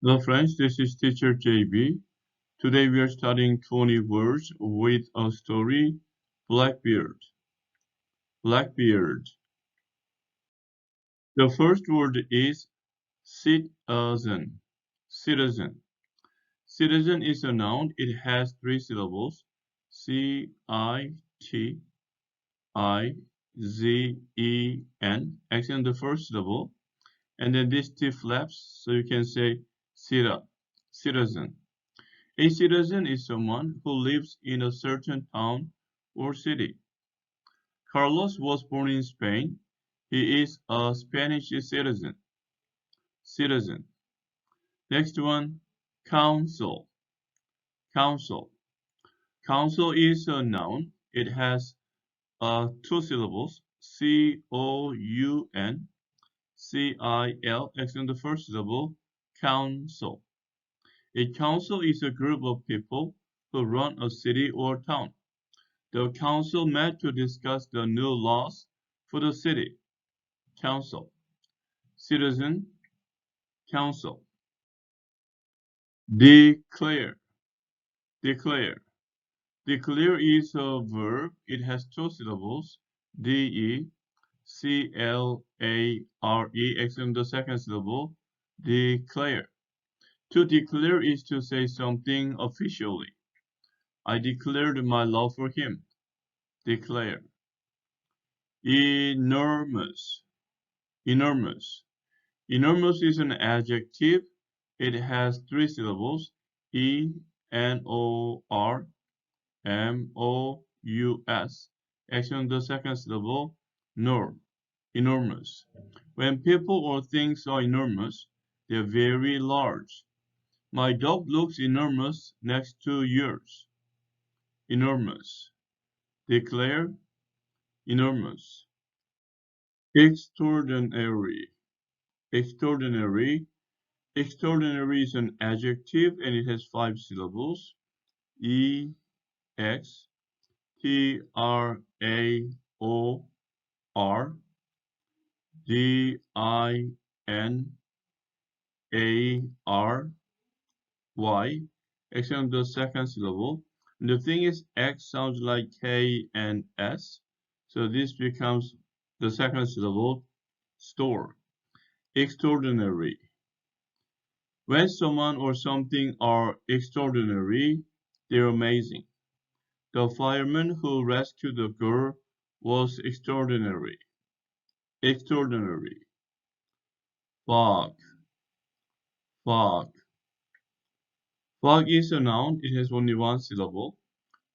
Hello friends, this is teacher JB. Today we are studying 20 words with a story, Blackbeard. Blackbeard. The first word is citizen. Citizen. Citizen is a noun. It has three syllables. C-I-T-I-Z-E-N. Accent the first syllable. And then these two flaps, so you can say citizen. A citizen is someone who lives in a certain town or city. Carlos was born in Spain. He is a Spanish citizen. Citizen. Next one, council. Council. Council is a noun. It has two syllables. C-O-U-N. C-I-L. Accent the first syllable. Council. A council is a group of people who run a city or town. The council met to discuss the new laws for the city. Council. Citizen. Council. Declare. Declare. Declare is a verb. It has two syllables. D-E-C-L-A-R-E. Accent the second syllable. Declare. To declare is to say something officially. I declared my love for him. Declare. Enormous. Enormous. Enormous is an adjective. It has three syllables. E-N-O-R-M-O-U-S. Accent the second syllable. Nor. Enormous. When people or things are enormous, they're very large. My dog looks enormous next to yours. Enormous. Declare. Enormous. Extraordinary. Extraordinary. Extraordinary is an adjective and it has five syllables. E X T R A O R D I N A R Y. Except the second syllable. And the thing is, X sounds like K and S, so this becomes the second syllable. Store. Extraordinary. When someone or something are extraordinary, they're amazing. The fireman who rescued the girl was extraordinary. Extraordinary. Fog. Fog. Fog is a noun. It has only one syllable.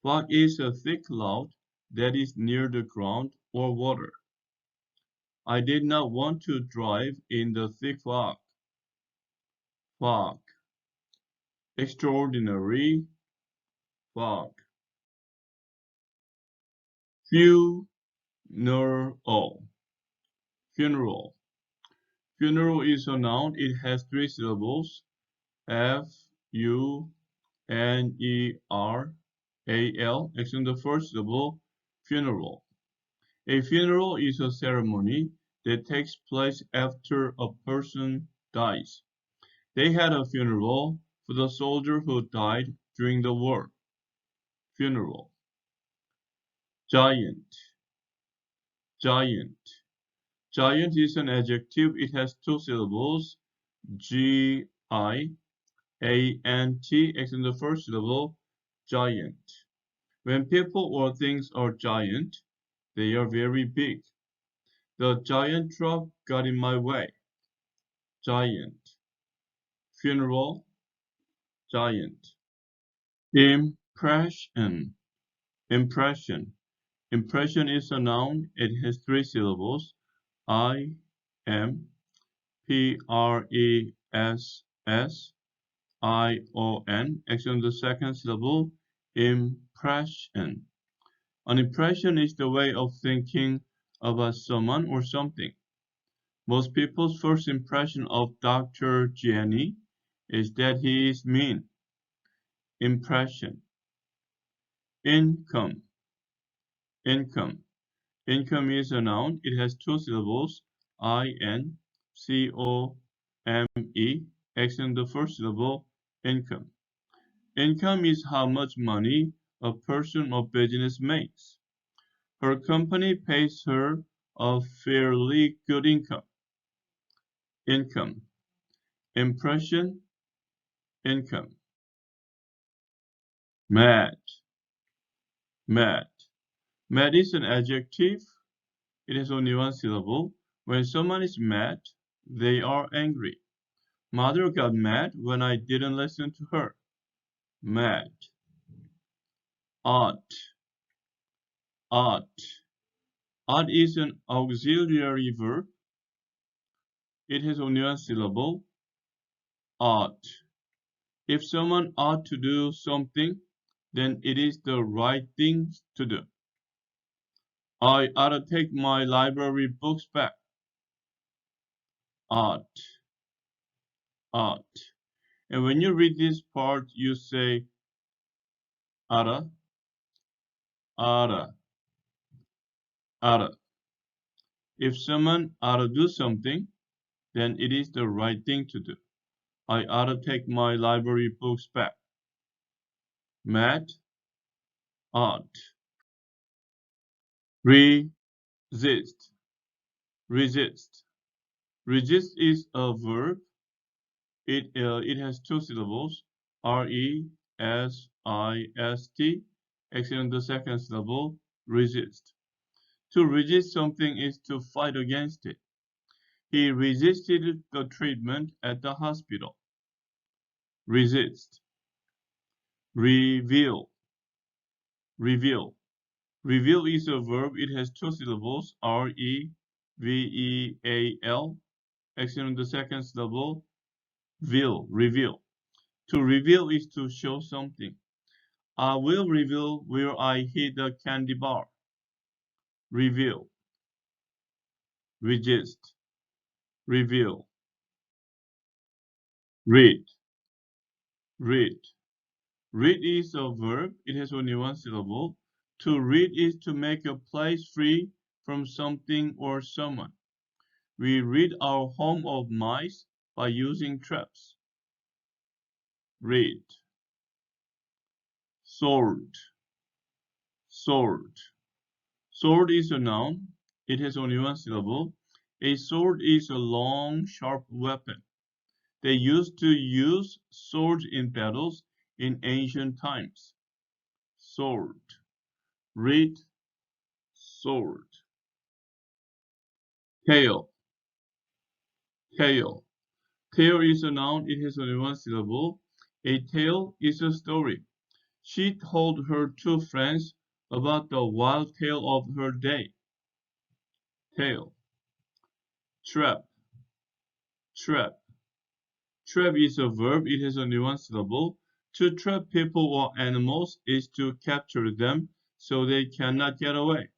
Fog is a thick cloud that is near the ground or water. I did not want to drive in the thick fog. Fog. Extraordinary. Fog. Funeral. Funeral. Funeral is a noun. It has three syllables. Funeral. Accent the first syllable. Funeral. A funeral is a ceremony that takes place after a person dies. They had a funeral for the soldier who died during the war. Funeral. Giant. Giant. Giant is an adjective. It has two syllables. G-I-A-N-T. Accent the first syllable. Giant. When people or things are giant, they are very big. The giant truck got in my way. Giant. Funeral. Giant. Impression. Impression. Impression is a noun. It has three syllables. I-M-P-R-E-S-S-I-O-N. Accent the second syllable. Impression. An impression is the way of thinking about someone or something. Most people's first impression of Dr. Gianni is that he is mean. Impression. Income. Income. Income is a noun. It has two syllables. I-N-C-O-M-E. X in the first syllable, income. Income is how much money a person or business makes. Her company pays her a fairly good income. Income. Impression, income. Mad, mad. Mad is an adjective. It has only one syllable. When someone is mad, they are angry. Mother got mad when I didn't listen to her. Mad. Odd, odd. Odd is an auxiliary verb. It has only one syllable. Odd. If someone ought to do something, then it is the right thing to do. I ought to take my library books back. Ought, ought. And when you read this part, you say oughta, oughta, oughta. If someone ought to do something, then it is the right thing to do. I ought to take my library books back. Mad, ought. Resist, resist. Resist is a verb. It has two syllables, R-E-S-I-S-T, except the second syllable, resist. To resist something is to fight against it. He resisted the treatment at the hospital. Resist. Reveal. Reveal. Reveal is a verb. It has two syllables, R-E-V-E-A-L, except the second syllable, veal, reveal. To reveal is to show something. I will reveal where I hid the candy bar. Reveal. Resist. Reveal. Read. Read. Read is a verb. It has only one syllable. To read is to make a place free from something or someone. We rid our home of mice by using traps. Read. Sword. Sword. Sword is a noun. It has only one syllable. A sword is a long, sharp weapon. They used to use swords in battles in ancient times. Sword. Read. Sword. Tale. Tale. Tale is a noun. It has only one syllable. A tale is a story. She told her two friends about the wild tale of her day. Tale. Trap. Trap. Trap is a verb. It has only one syllable. To trap people or animals is to capture them so they cannot get away.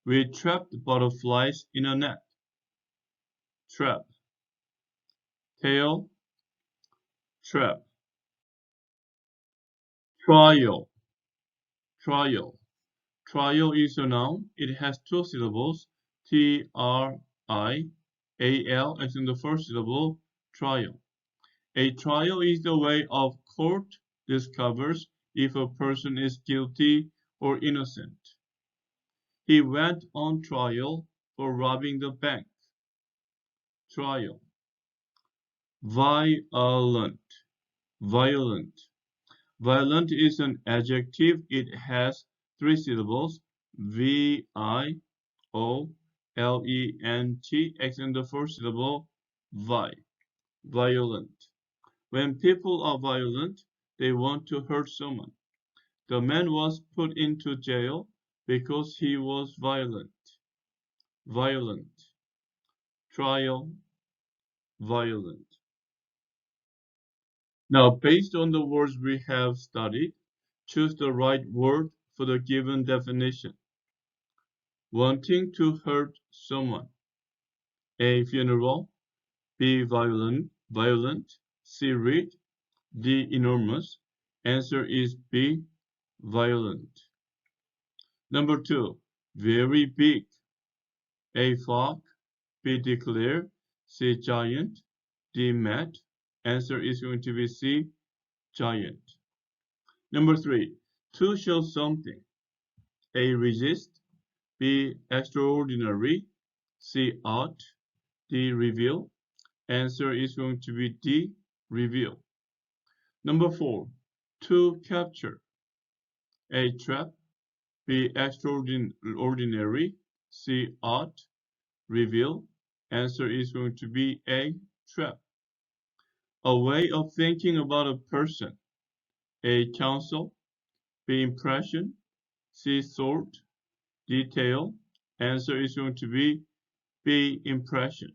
We trapped butterflies in a net. Trap. Tail. Trap. Trial. Trial. Trial is a noun. It has two syllables. T-R-I-A-L as in the first syllable. Trial. A trial is the way a court discovers if a person is guilty or innocent. He went on trial for robbing the bank. Trial. Violent. Violent. Violent is an adjective. It has three syllables. V-I-O-L-E-N-T. X in the first syllable. Violent. When people are violent, they want to hurt someone. The man was put into jail because he was violent. Violent. Trial. Violent. Now, based on the words we have studied, choose the right word for the given definition. Wanting to hurt someone. A. Funeral. B. Violent. C. Read. D. Enormous. Answer is B. Violent. Number 2. Very big. A. Flock. B. Declare. C. Giant. D. Mad. Answer is going to be C, giant. Number 3, to show something. A, resist. B, extraordinary. C, odd. D, reveal. Answer is going to be D, reveal. Number 4, to capture. A, trap. B, extraordinary. C, odd. Reveal. Answer is going to be A, trap. A way of thinking about a person. A, counsel. B, impression. C, sort. D, tale. Answer is going to be B, impression.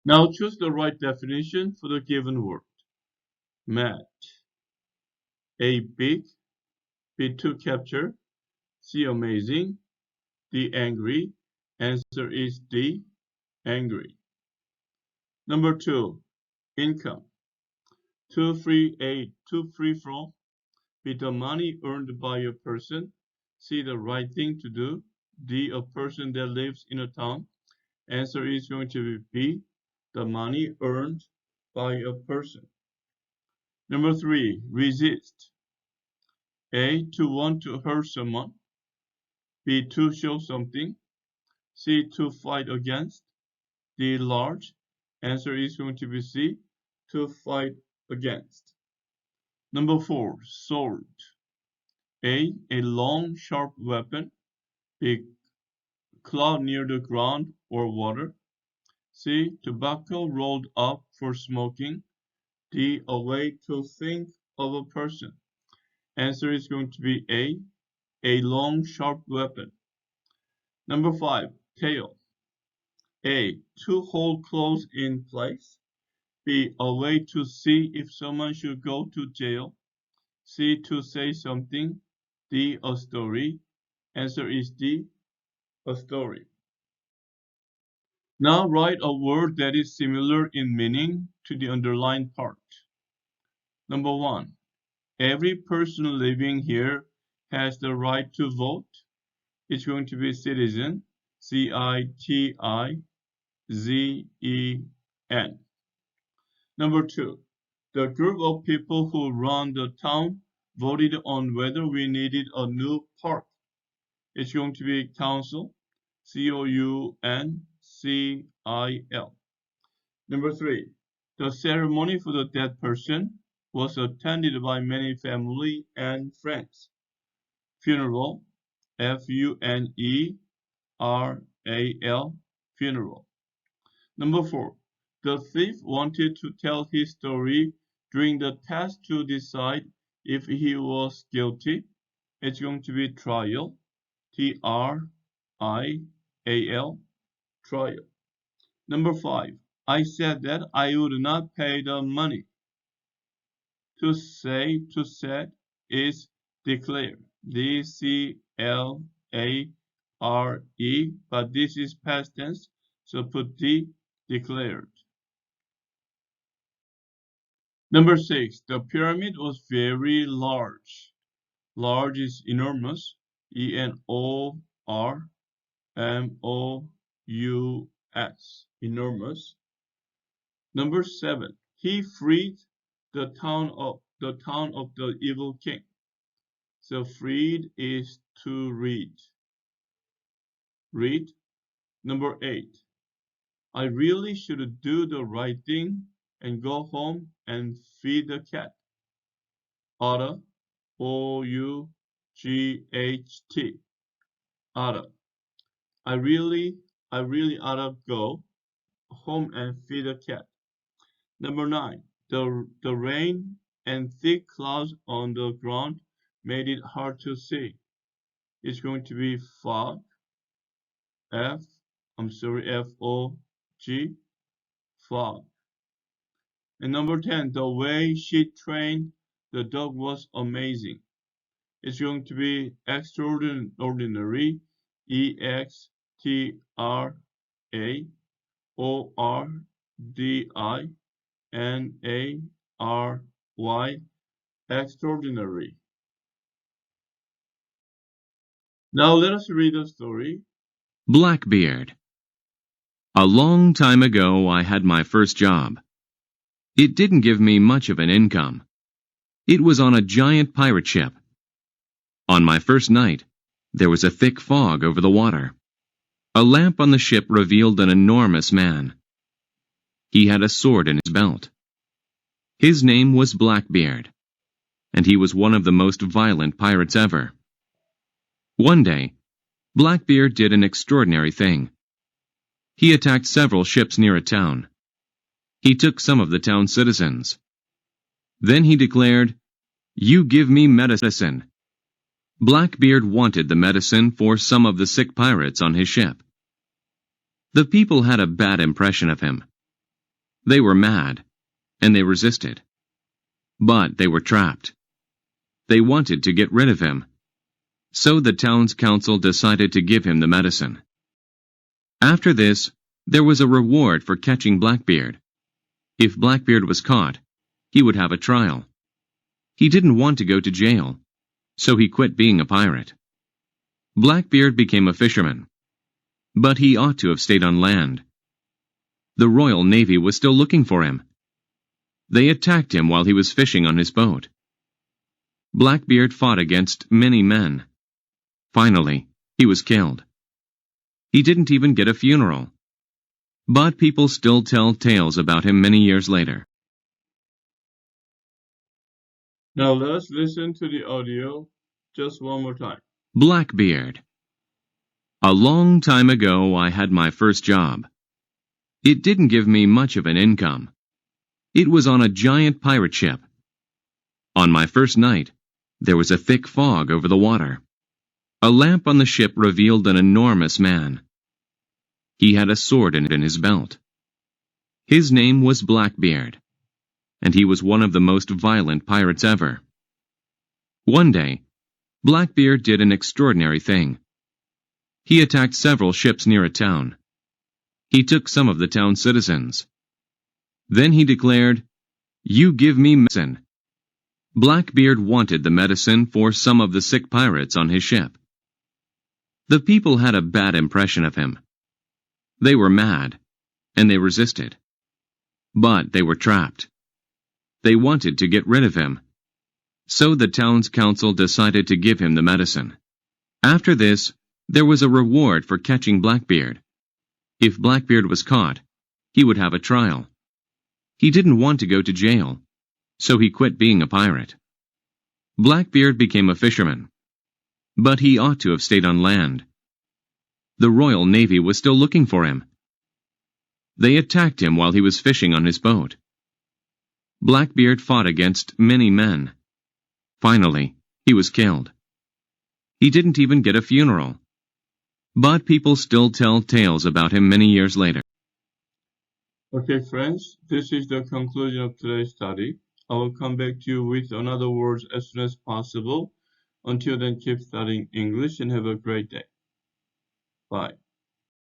Now choose the right definition for the given word. Mad. A, big. B, to capture. C, amazing. D, angry. Answer is D, angry. Number 2, income. To free from. B, the money earned by a person. C, the right thing to do. D, a person that lives in a town. Answer is going to be B, the money earned by a person. Number 3, resist. A, to want to hurt someone. B, to show something. C, to fight against. D, large. Answer is going to be C, to fight against. Number 4, sword. A long sharp weapon. B, cloud near the ground or water. C, tobacco rolled up for smoking. D, a way to think of a person. Answer is going to be A long sharp weapon. Number 5, tail. A, to hold clothes in place. B, a way to see if someone should go to jail. C, to say something. D, a story. Answer is D, a story. Now write a word that is similar in meaning to the underlined part. Number 1, every person living here has the right to vote. It's going to be citizen, CITIZEN. Number 2, the group of people who run the town voted on whether we needed a new park. It's going to be council, COUNCIL. Number 3, the ceremony for the dead person was attended by many family and friends. Funeral, FUNERAL, funeral. Number 4, the thief wanted to tell his story during the test to decide if he was guilty. It's going to be trial, TRIAL, trial. Number 5, I said that I would not pay the money. To said is declare, DCLARE, but this is past tense, so put D, declared. Number 6, the pyramid was very large. Large is enormous, ENORMOUS, enormous. Number 7, he freed the town of the evil king. So freed is to read. Read. Number 8, I really should do the right thing and go home and feed the cat. Oughta, OUGHT. Oughta. I really oughta go home and feed the cat. Number 9, the rain and thick clouds on the ground made it hard to see. It's going to be fog, FOG, fog. And number 10, the way she trained the dog was amazing. It's going to be extraordinary, EXTRAORDINARY, extraordinary. Now let us read the story. Blackbeard. A long time ago, I had my first job. It didn't give me much of an income. It was on a giant pirate ship. On my first night, there was a thick fog over the water. A lamp on the ship revealed an enormous man. He had a sword in his belt. His name was Blackbeard, and he was one of the most violent pirates ever. One day, Blackbeard did an extraordinary thing. He attacked several ships near a town. He took some of the town's citizens. Then he declared, "You give me medicine." Blackbeard wanted the medicine for some of the sick pirates on his ship. The people had a bad impression of him. They were mad, and they resisted. But they were trapped. They wanted to get rid of him. So the town's council decided to give him the medicine. After this, there was a reward for catching Blackbeard. If Blackbeard was caught, he would have a trial. He didn't want to go to jail, so he quit being a pirate. Blackbeard became a fisherman, but he ought to have stayed on land. The Royal Navy was still looking for him. They attacked him while he was fishing on his boat. Blackbeard fought against many men. Finally, he was killed. He didn't even get a funeral. But people still tell tales about him many years later. Now let us listen to the audio just one more time. Blackbeard. A long time ago, I had my first job. It didn't give me much of an income. It was on a giant pirate ship. On my first night, there was a thick fog over the water. A lamp on the ship revealed an enormous man. He had a sword in his belt. His name was Blackbeard, and he was one of the most violent pirates ever. One day, Blackbeard did an extraordinary thing. He attacked several ships near a town. He took some of the town's citizens. Then he declared, "You give me medicine." Blackbeard wanted the medicine for some of the sick pirates on his ship. The people had a bad impression of him. They were mad, and they resisted. But they were trapped. They wanted to get rid of him. So the town's council decided to give him the medicine. After this, there was a reward for catching Blackbeard. If Blackbeard was caught, he would have a trial. He didn't want to go to jail, so he quit being a pirate. Blackbeard became a fisherman, but he ought to have stayed on land. The Royal Navy was still looking for him. They attacked him while he was fishing on his boat. Blackbeard fought against many men. Finally, he was killed. He didn't even get a funeral. But people still tell tales about him many years later. Okay, friends, this is the conclusion of today's study. I will come back to you with another words as soon as possible. Until then, keep studying English and have a great day. Bye.